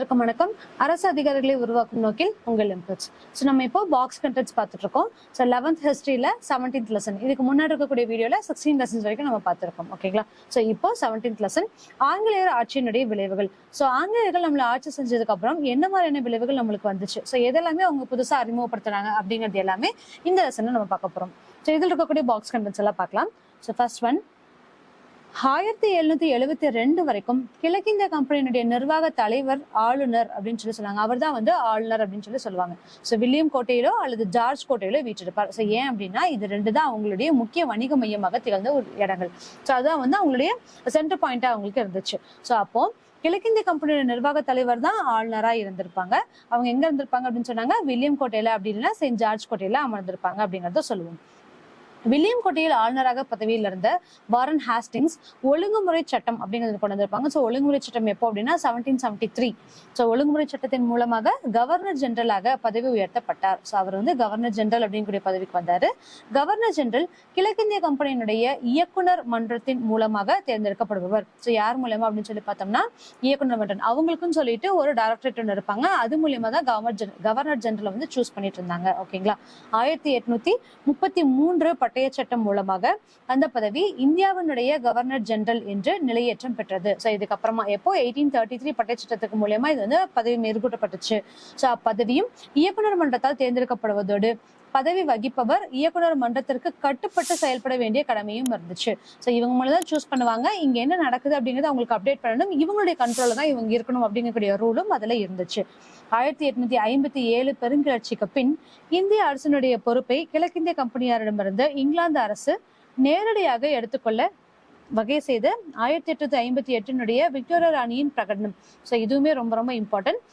அனைவருக்கும் வணக்கம். அரசு அதிகாரிகளை உருவாக்கும் நோக்கில் உங்கள் இன்புட்ஸ். ஸோ நம்ம இப்போ பாக்ஸ் கண்டென்ட்ஸ் பார்த்துட்டு இருக்கோம். ஸோ 11th ஹிஸ்டரியில 17th லெசன், இதுக்கு முன்னாடி இருக்கக்கூடிய வீடியோல 16 லெசன்ஸ் வரைக்கும் நம்ம பார்த்துருக்கோம். ஓகேங்களா? ஸோ இப்போ 17th லெசன், ஆங்கிலேயர் ஆட்சியினுடைய விளைவுகள். ஸோ ஆங்கிலேயர்கள் நம்மளை ஆட்சி செஞ்சதுக்கு அப்புறம் என்ன மாதிரியான விளைவுகள் நம்மளுக்கு வந்துச்சு, ஸோ எதெல்லாமே அவங்க புதுசாக அறிமுகப்படுத்துறாங்க அப்படிங்கிறது எல்லாமே இந்த லெசன்ல நம்ம பார்க்க போறோம். ஸோ இதில் இருக்கக்கூடிய பாக்ஸ் கண்டென்ட்ஸ் எல்லாம் பார்க்கலாம். ஸோ ஃபர்ஸ்ட் ஒன், 1772 வரைக்கும் கிழக்கிந்திய கம்பெனியினுடைய நிர்வாக தலைவர் ஆளுநர் அப்படின்னு சொல்லுவாங்க. அவர் தான் ஆளுநர் அப்படின்னு சொல்லுவாங்க. ஸோ வில்லியம் கோட்டையிலோ அல்லது ஜார்ஜ் கோட்டையிலோ வீற்றிருப்பார். ஸோ ஏன் அப்படின்னா இது ரெண்டு தான் அவங்களுடைய முக்கிய வணிக மையமாக திகழ்ந்த ஒரு இடங்கள். ஸோ அதான் அவங்களுடைய சென்டர் பாயிண்டா அவங்களுக்கு இருந்துச்சு. ஸோ அப்போ கிழக்கிந்திய கம்பெனியோட நிர்வாக தலைவர் தான் ஆளுநரா இருந்திருப்பாங்க. அவங்க எங்க இருந்திருப்பாங்க அப்படின்னு சொன்னாங்க, வில்லியம் கோட்டையில அப்படின்னா செயின்ட் ஜார்ஜ் கோட்டையில அமர்ந்திருப்பாங்க அப்படிங்கறத சொல்லுவோம். வில்லியம் கோட்டையில் ஆளுநராக பதவியில் இருந்த வாரன் ஹாஸ்டிங்ஸ் ஒழுங்குமுறை சட்டம் அப்படிங்கிறது கொண்டு வந்திருப்பாங்க. ஸோ ஒழுங்குமுறை சட்டம் எப்போ அப்படின்னா 1773. ஸோ ஒழுங்குமுறை சட்டத்தின் மூலமாக கவர்னர் ஜெனரலாக பதவி உயர்த்தப்பட்டார். ஸோ அவர் கவர்னர் ஜெனரல் அப்படிங்கிற பதவிக்கு வந்தாரு. கவர்னர் ஜெனரல் கிழக்கிந்திய கம்பெனியினுடைய இயக்குனர் மன்றத்தின் மூலமாக தேர்ந்தெடுக்கப்படுபவர். ஸோ யார் மூலமா அப்படின்னு பார்த்தோம்னா இயக்குனர் மன்றம், அவங்களுக்குன்னு சொல்லிட்டு ஒரு டைரக்டரேட் ஒன்று இருப்பாங்க. அது மூலியமா தான் கவர்னர் ஜெனரல் சூஸ் பண்ணிட்டு இருந்தாங்க. ஓகேங்களா? 1833 பட்டய சட்டம் மூலமாக அந்த பதவி இந்தியாவினுடைய கவர்னர் ஜெனரல் என்று நிலையேற்றம் பெற்றது. ஸோ இதுக்கப்புறமா எப்போ 1833 பட்டய சட்டத்துக்கு மூலமா இது பதவி மெருகூட்டப்பட்டுச்சு. ஸோ அப்பதவியும் இயக்குனர் மன்றத்தால் தேர்ந்தெடுக்கப்படுவதோடு பதவி வகிப்பவர் இயக்குனர் மன்றத்திற்கு கட்டுப்பட்டு செயல்பட வேண்டிய கடமையும் இருந்துச்சு. ஸோ இவங்க மூலம் தான் சூஸ் பண்ணுவாங்க. இங்க என்ன நடக்குது அப்படிங்கிறது அவங்களுக்கு அப்டேட் பண்ணணும். இவங்களுடைய கண்ட்ரோல தான் இவங்க இருக்கணும் அப்படிங்கக்கூடிய ரூலும் அதுல இருந்துச்சு. 1857 பெருங்கிளர்ச்சிக்கு பின் இந்திய அரசினுடைய பொறுப்பை கிழக்கிந்திய கம்பெனியாரிடமிருந்து இங்கிலாந்து அரசு நேரடியாக எடுத்துக்கொள்ள வகை செய்த 1858 விக்டோரியா ராணியின் பிரகடனம். ஸோ இதுவுமே ரொம்ப ரொம்ப இம்பார்ட்டன்ட்.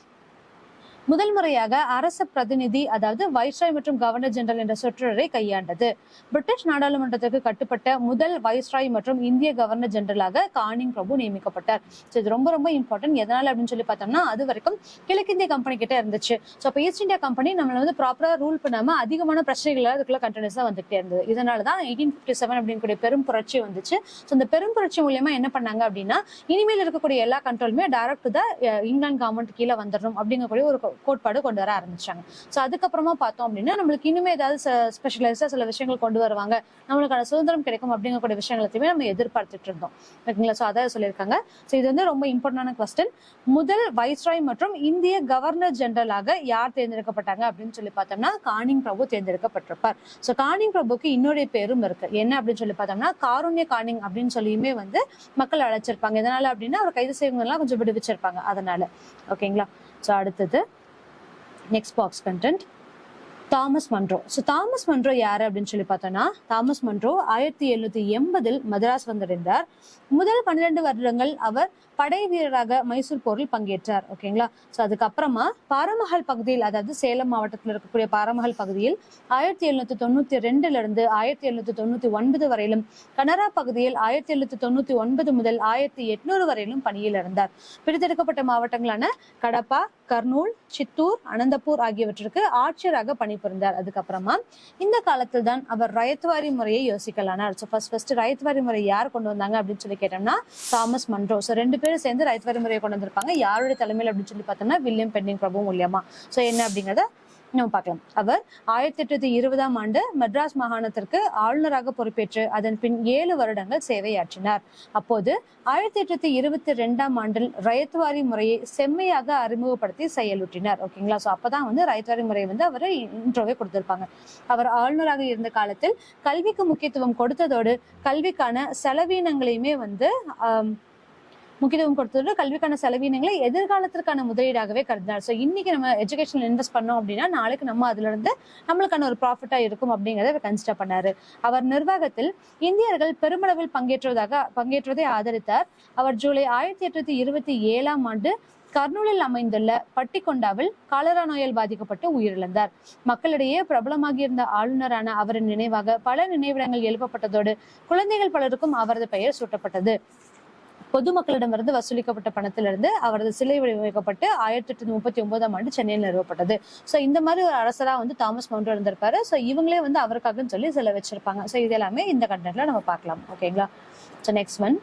முதல் முறையாக அரச பிரதிநிதி, அதாவது வைஸ்ராய் மற்றும் கவர்னர் ஜெனரல் என்ற சொற்றொடரை கையாண்டது. பிரிட்டிஷ் நாடாளுமன்றத்திற்கு கட்டுப்பட்ட முதல் வைஸ்ராய் மற்றும் இந்திய கவர்னர் ஜெனரலாக கானிங் பிரபு நியமிக்கப்பட்டார். ஸோ இது ரொம்ப ரொம்ப இம்பார்ட்டன்ட். எதனால அப்படின்னு பார்த்தோம்னா அது வரைக்கும் கிழக்கிந்திய கம்பெனி கிட்ட இருந்துச்சு. ஸோ அப்போ ஈஸ்ட் இந்தியா கம்பெனி நம்மள ப்ராப்பரா ரூல் பண்ணாம அதிகமான பிரச்சனைகள் அதுக்குள்ள கண்டினியூஸா வந்துட்டே இருந்தது. இதனாலதான் 1857 அப்படிங்கிற பெரும் புரட்சி வந்துச்சு. ஸோ இந்த பெரும் புரட்சி மூலியமா என்ன பண்ணாங்க அப்படின்னா இனிமேல் இருக்கக்கூடிய எல்லா கண்ட்ரோலுமே டைரக்ட் த இங்கிலாந்து கவர்மெண்ட் கீழே வந்துடணும் அப்படிங்கக்கூடிய ஒரு கோட்பாடு கொண்டு வர ஆரம்பிச்சாங்க. ஸோ அதுக்கப்புறமா பார்த்தோம் அப்படின்னா நம்மளுக்கு இனிமே ஏதாவது ஸ்பெஷலைஸா சில விஷயங்கள் கொண்டு வருவாங்க, நம்மளுக்கான சுதந்திரம் கிடைக்கும் அப்படிங்கக்கூடிய விஷயங்களையுமே நம்ம எதிர்பார்த்துட்டு இருந்தோம். ஓகேங்களா? ஸோ அதான் சொல்லியிருக்காங்க. ஸோ இது ரொம்ப இம்பார்ட்டன்டான கொஸ்டின். முதல் வைஸ்ராய் மற்றும் இந்திய கவர்னர் ஜெனரலாக யார் தேர்ந்தெடுக்கப்பட்டாங்க அப்படின்னு பார்த்தோம்னா கானிங் பிரபு தேர்ந்தெடுக்கப்பட்டிருப்பார். ஸோ கானிங் பிரபுக்கு இன்னொரு பேரும் இருக்கு. என்ன அப்படின்னு பார்த்தோம்னா காருண்ய கானிங் அப்படின்னு சொல்லியுமே மக்கள் அழைச்சிருப்பாங்க. எதனால அப்படின்னா அவர் கைது செய்வங்க எல்லாம் கொஞ்சம் விடுவிச்சிருப்பாங்க அதனால. ஓகேங்களா? ஸோ அடுத்தது next box content, Thomas Munro. So Thomas Munro யாரு அப்படின்னு பார்த்தோம்னா தாமஸ் மன்றோ 1780 மதராஸ் வந்தடைந்தார். முதல் 12 வருடங்கள் அவர் படை வீரராக மைசூர் போரில் பங்கேற்றார். ஓகேங்களா? ஸோ அதுக்கப்புறமா பாரமஹல் பகுதியில், அதாவது சேலம் மாவட்டத்தில் இருக்கக்கூடிய பாரமஹல் பகுதியில் 1792 இருந்து 1799 வரையிலும், கனரா பகுதியில் 1799 முதல் 1800 வரையிலும் பணியில் இருந்தார். பிரித்தெடுக்கப்பட்ட மாவட்டங்களான கடப்பா, கர்னூல், சித்தூர், அனந்தபூர் ஆகியவற்றிற்கு ஆட்சியராக பணிபுரிந்தார். அதுக்கப்புறமா இந்த காலத்தில் தான் அவர் ரயத்வாரி முறையை யோசிக்கலானார். ஸோ ஃபர்ஸ்ட் ரயத்வாரி முறை யார் கொண்டு வந்தாங்க அப்படின்னு கேட்டோம்னா தாமஸ் மன்றோ. ஸோ ரெண்டு பேரும் சேர்ந்து ரயத்வாரி முறையை கொண்டு வந்திருப்பாங்க. யாருடைய தலைமையில் அப்படின்னு பார்த்தோம்னா வில்லியம் பென்னிங் பிரபு மூலியமா. ஸோ என்ன அப்படிங்கிறத நம்ம பார்க்கலாம். அவர் 1820 மெட்ராஸ் மாகாணத்திற்கு ஆளுநராக பொறுப்பேற்று அதன் பின் 7 வருடங்கள் சேவையாற்றினார். அப்போது 1822 ரயத்வாரி முறையை செம்மையாக அறிமுகப்படுத்தி செயலூற்றினார். ஓகேங்களா? ஸோ அப்பதான் ரயத்வாரி முறை அவர் இன்ட்ரோவே கொடுத்திருப்பாங்க. அவர் ஆளுநராக இருந்த காலத்தில் கல்விக்கு முக்கியத்துவம் கொடுத்ததோடு கல்விக்கான செலவீனங்களையுமே முக்கியத்துவம் கொடுத்தது. கல்விக்கான செலவினங்களை எதிர்காலத்திற்கான முதலீடாகவே கருதினார். ஸோ இன்னைக்கு நம்ம எஜுகேஷன்ல இன்வெஸ்ட் பண்ணோம் அப்படின்னா நாளைக்கு நம்ம அதுல இருந்து நம்மளுக்கான ஒரு ப்ராஃபிட்டா இருக்கும் அப்படிங்கிறத கன்சிடர் பண்ணாரு. அவர் நிர்வாகத்தில் இந்தியர்கள் பெருமளவில் பங்கேற்றதை ஆதரித்தார். அவர் ஜூலை 1827 கர்னூலில் அமைந்துள்ள பட்டிக்கொண்டாவில் காலரா நோயால் பாதிக்கப்பட்டு உயிரிழந்தார். மக்களிடையே பிரபலமாக இருந்த ஆளுநரான அவரின் நினைவாக பல நினைவிடங்கள் எழுப்பப்பட்டதோடு குழந்தைகள் பலருக்கும் அவரது பெயர் சூட்டப்பட்டது. பொதுமக்களிடமிருந்து வசூலிக்கப்பட்ட பணத்திலிருந்து அவரது சிலை வடிவமைக்கப்பட்டு 1839 சென்னையில் நிறுவப்பட்டது. ஸோ இந்த மாதிரி ஒரு அரசரா தாமஸ் மன்றோ இருந்திருப்பாரு. ஸோ இவங்களே அவருக்காக சொல்லி சிலை வச்சிருப்பாங்க. ஸோ இது எல்லாமே இந்த கண்டென்ட்ல நம்ம பார்க்கலாம். ஓகேங்களா? ஸோ நெக்ஸ்ட் ஒன்,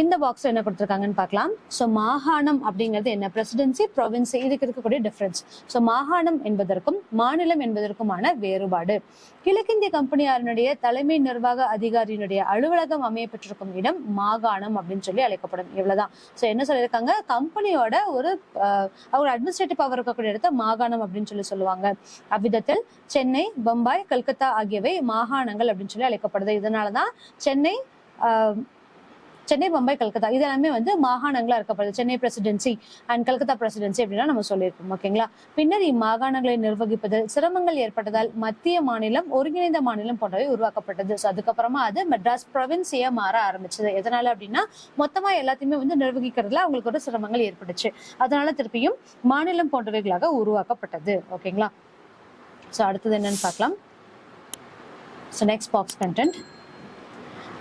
இந்த பாக்ஸ் என்ன கொடுத்திருக்காங்கன்னு பார்க்கலாம். சோ மாகாணம் அப்படிங்கிறது என்ன? பிரசிடென்சி, ப்ரொவின்சி, இதுக்கு இருக்கக்கூடிய டிஃபரன்ஸ். சோ மாகாணம் என்பதற்கும் மாநிலம் என்பதற்குமான வேறுபாடு. கிழக்கிந்திய கம்பெனியாரினுடைய தலைமை நிர்வாக அதிகாரியினுடைய அலுவலகம் அமையப்பட்டிருக்கும் இடம் மாகாணம் அப்படின்னு சொல்லி அழைக்கப்படும். இவ்வளவுதான். சோ என்ன சொல்லியிருக்காங்க? கம்பெனியோட ஒரு அட்மினிஸ்ட்ரேட்டிவ் பவர் இருக்கக்கூடிய இடத்த மாகாணம் அப்படின்னு சொல்லி சொல்லுவாங்க. அவ்விதத்தில் சென்னை, பம்பாய், கல்கத்தா ஆகியவை மாகாணங்கள் அப்படின்னு சொல்லி அழைக்கப்படுது. இதனாலதான் சென்னை, பம்பாய், கல்கத்தா இது எல்லாமே வந்து மாகாணங்களா இருக்கப்படுது. Chennai presidency and Calcutta presidency அப்படின்னா நம்ம சொல்லியிருக்கோம். ஓகேங்களா? பின்னர் இம்மாகாணங்களை நிர்வகிப்பதில் சிரமங்கள் ஏற்பட்டதால் மத்திய மாநிலம், ஒருங்கிணைந்த மாநிலம் போன்றவை உருவாக்கப்பட்டது. ஸோ அதுக்கப்புறமா அது மெட்ராஸ் ப்ரொவின்சியா மாற ஆரம்பிச்சது. எதனால அப்படின்னா மொத்தமா எல்லாத்தையுமே வந்து நிர்வகிக்கிறதுல அவங்களுக்கு ஒரு சிரமங்கள் ஏற்பட்டுச்சு. அதனால திருப்பியும் மாநிலம் போன்றவைகளாக உருவாக்கப்பட்டது. ஓகேங்களா? ஸோ அடுத்தது என்னன்னு பார்க்கலாம். So next box content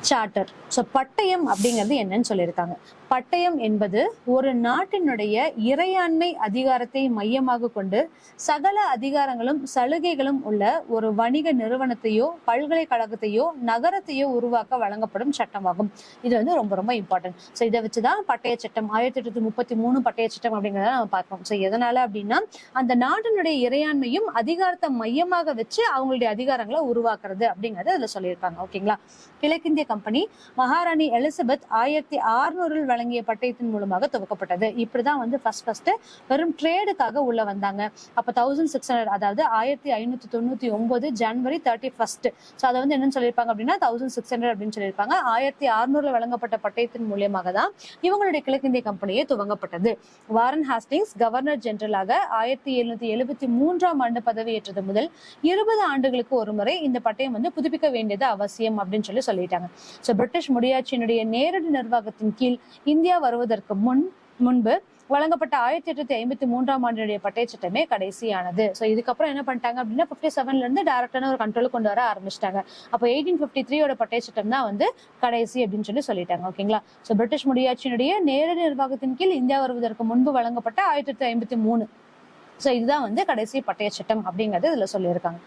charter. So பட்டயம் அப்படிங்கிறது என்னன்னு சொல்லியிருக்காங்க. பட்டயம் என்பது ஒரு நாட்டினுடைய இறையாண்மை அதிகாரத்தை மையமாக கொண்டு சகல அதிகாரங்களும் சலுகைகளும் உள்ள ஒரு வணிக நிறுவனத்தையோ பல்கலைக்கழகத்தையோ நகரத்தையோ உருவாக்க வழங்கப்படும் சட்டமாகும். இது வந்து ரொம்ப ரொம்ப இம்பார்ட்டன்ட். ஸோ இதை வச்சுதான் பட்டய சட்டம் 1833 பட்டய சட்டம் அப்படிங்கிறத நம்ம பார்க்கணும். ஸோ எதனால அப்படின்னா அந்த நாட்டினுடைய இறையாண்மையும் அதிகாரத்தை மையமாக வச்சு அவங்களுடைய அதிகாரங்களை உருவாக்குறது அப்படிங்கறத அதுல சொல்லியிருக்காங்க. ஓகேங்களா? கிழக்கிந்திய கம்பெனி மகாராணி எலிசபெத் 1600 வழங்கிய பட்டயத்தின் மூலமாக துவக்கப்பட்டது. இப்படிதான் வந்து ஃபர்ஸ்ட் வெறும் ட்ரேடுக்காக உள்ள வந்தாங்க. அப்ப 1600, அதாவது 1599 ஜனவரி 31. சோ அதை வந்து என்னன்னு சொல்லியிருப்பாங்க அப்படின்னா 1600 அப்படின்னு சொல்லியிருப்பாங்க. 1600 வழங்கப்பட்ட பட்டயத்தின் மூலியமாக தான் இவங்களுடைய கிழக்கிந்திய கம்பெனியே துவங்கப்பட்டது. வாரன் ஹாஸ்டிங்ஸ் கவர்னர் ஜெனரலாக 1773 பதவியேற்றது முதல் 20 ஆண்டுகளுக்கு ஒரு முறை இந்த பட்டயம் வந்து புதுப்பிக்க வேண்டியது அவசியம் அப்படின்னு சொல்லிட்டாங்க. சோ பிரிட்டிஷ் முடியாட்சியினுடைய நேரடி நிர்வாகத்தின் கீழ் இந்தியா வருவதற்கு முன்பு வழங்கப்பட்ட 1853 ஆண்டுடைய பட்டய சட்டமே கடைசியானது. சோ இதுக்கப்புறம் என்ன பண்ணிட்டாங்க அப்படின்னா 57 இருந்து டைரக்டான ஒரு கண்ட்ரோல் கொண்டு வர ஆரம்பிச்சிட்டாங்க. அப்போ 1853 பட்டய சட்டம் தான் வந்து கடைசி அப்படின்னு சொல்லிட்டாங்க. ஓகேங்களா? சோ பிரிட்டிஷ் முடியாட்சியினுடைய நேரடி நிர்வாகத்தின் கீழ் இந்தியா வருவதற்கு முன்பு வழங்கப்பட்ட 1853. சோ இதுதான் வந்து கடைசி பட்டய சட்டம் அப்படிங்கறது இதுல சொல்லியிருக்காங்க.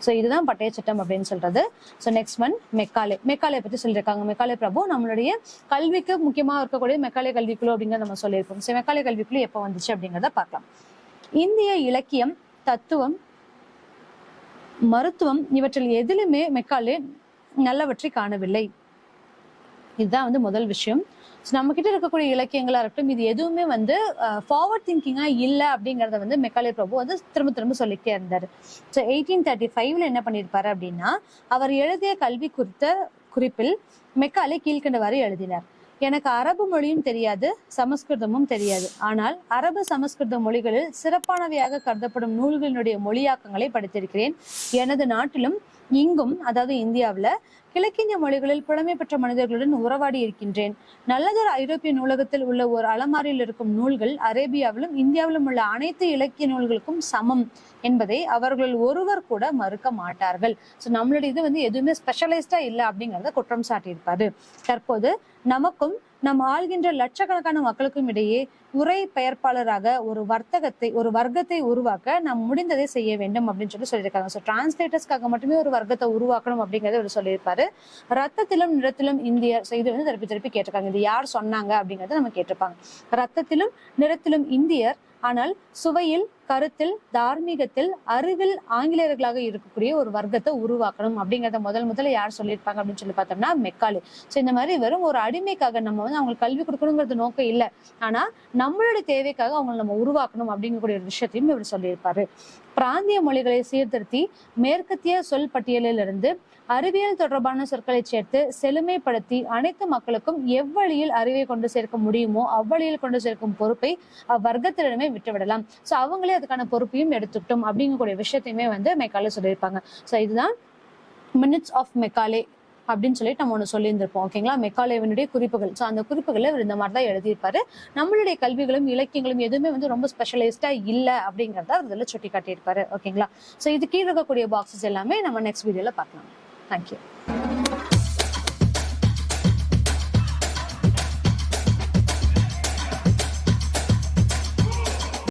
சோ இதுதான் பட்டய சட்டம் அப்படின்னு சொல்றது. சோ நெக்ஸ்ட் ஒன் மெக்காலே பத்தி சொல்லியிருக்காங்க. மெக்காலே பிரபு நம்மளுடைய கல்விக்கு முக்கியமா இருக்கக்கூடிய மெக்காலே கல்விக்குழு அப்படிங்கறத நம்ம சொல்லியிருக்கோம். சோ மெக்காலே கல்விக்குழு எப்ப வந்துச்சு அப்படிங்கறத பார்க்கலாம். இந்திய இலக்கியம், தத்துவம், மருத்துவம் இவற்றில் எதிலுமே மெக்காலே நல்லவற்றை காணவில்லை. இதுதான் வந்து முதல் விஷயம். நம்ம கிட்ட இருக்கக்கூடிய இலக்கியங்களா இருக்கட்டும், இது எதுவுமே வந்து ஃபார்வர்ட் திங்கிங்கா இல்ல அப்படிங்கறத வந்து மெக்காலே பிரபு வந்து திரும்ப சொல்லிட்டே இருந்தாரு. ஸோ 1835 என்ன பண்ணிருப்பாரு அப்படின்னா, அவர் எழுதிய கல்வி குறித்த குறிப்பில் மெக்காலே கீழ்கண்டவாறு எழுதினார். எனக்கு அரபு மொழியும் தெரியாது, சமஸ்கிருதமும் தெரியாது. ஆனால் அரபு சமஸ்கிருத மொழிகளில் சிறப்பானவையாக கருதப்படும் நூல்களினுடைய மொழியாக்கங்களை படித்திருக்கிறேன். எனது நாட்டிலும் இங்கும், அதாவது இந்தியாவில கிழக்கிந்திய மொழிகளில் புலமை பெற்ற மனிதர்களுடன் உறவாடி இருக்கின்றேன். நல்லதொரு ஐரோப்பிய நூலகத்தில் உள்ள ஒரு அலமாரியில் இருக்கும் நூல்கள் அரேபியாவிலும் இந்தியாவிலும் உள்ள அனைத்து இலக்கிய நூல்களுக்கும் சமம் என்பதை அவர்கள் ஒருவர் கூட மறுக்க மாட்டார்கள். சோ நம்மளுடைய இது வந்து எதுவுமே ஸ்பெஷலைஸ்டா இல்ல அப்படிங்கறத குற்றம் சாட்டியிருப்பாரு. தற்போது நமக்கும் நம் ஆள்கின்ற லட்சக்கணக்கான மக்களுக்கும் இடையே உரை பெயர்ப்பாளராக ஒரு வர்க்கத்தை உருவாக்க நாம் முடிந்ததை செய்ய வேண்டும் அப்படின்னு சொல்லியிருக்காங்க. ஸோ டிரான்ஸ்லேட்டர்ஸ்க்காக மட்டுமே ஒரு வர்க்கத்தை உருவாக்கணும் அப்படிங்கறத அவர் சொல்லியிருப்பாரு. ரத்தத்திலும் நிறத்திலும் இந்தியர். இது வந்து திருப்பி கேட்டிருக்காங்க. இது யார் சொன்னாங்க அப்படிங்கறத நம்ம கேட்டிருப்பாங்க. ரத்தத்திலும் நிறத்திலும் இந்தியர், ஆனால் சுவையில், கருத்தில், தார்மீகத்தில், அறிவில் ஆங்கிலேயர்களாக இருக்கக்கூடிய ஒரு வர்க்கத்தை உருவாக்கணும் அப்படிங்கறத முதல்ல யார் சொல்லியிருப்பாங்க அப்படின்னு சொல்லி பார்த்தோம்னா மெக்காலே. சோ இந்த மாதிரி வெறும் ஒரு அடிமைக்காக நம்ம வந்து அவங்களுக்கு கல்வி கொடுக்கணுங்கிறது நோக்கம் இல்லை, ஆனா நம்மளுடைய தேவைக்காக அவங்களை நம்ம உருவாக்கணும் அப்படிங்கக்கூடிய ஒரு விஷயத்தையும் இவர் சொல்லியிருப்பாரு. பிராந்திய மொழிகளை சீர்திருத்தி மேற்கத்திய சொல் பட்டியலில் இருந்து அறிவியல் தொடர்பான சொற்களை சேர்த்து செழுமைப்படுத்தி அனைத்து மக்களுக்கும் எவ்வழியில் அறிவை கொண்டு சேர்க்க முடியுமோ அவ்வழியில் கொண்டு சேர்க்கும் பொறுப்பை வர்க்கத்திடமே விட்டுவிடலாம். சோ அவங்களே அதுக்கான பொறுப்பையும் எடுத்துக்கிட்டோம் அப்படிங்கக்கூடிய விஷயத்தையுமே வந்து மெக்காலே சொல்லியிருப்பாங்க. சோ இதுதான் மினிட்ஸ் ஆஃப் மெக்காலே அப்படின்னு சொல்லிட்டு நம்ம ஒண்ணு சொல்லியிருந்திருப்போம். ஓகேங்களா? மெக்காலேவினுடைய குறிப்புகள். சோ அந்த குறிப்புகளை இந்த மாதிரி தான் எழுதியிருப்பாரு. நம்மளுடைய கல்விகளும் இலக்கியங்களும் எதுவுமே வந்து ரொம்ப ஸ்பெஷலைஸ்டா இல்ல அப்படிங்கறத அவர் இதுல சுட்டி காட்டியிருப்பாரு. ஓகேங்களா? சோ இது கீழே இருக்கக்கூடிய பாக்ஸஸ் எல்லாமே நம்ம நெக்ஸ்ட் வீடியோல பார்க்கலாம். தேங்க்யூ.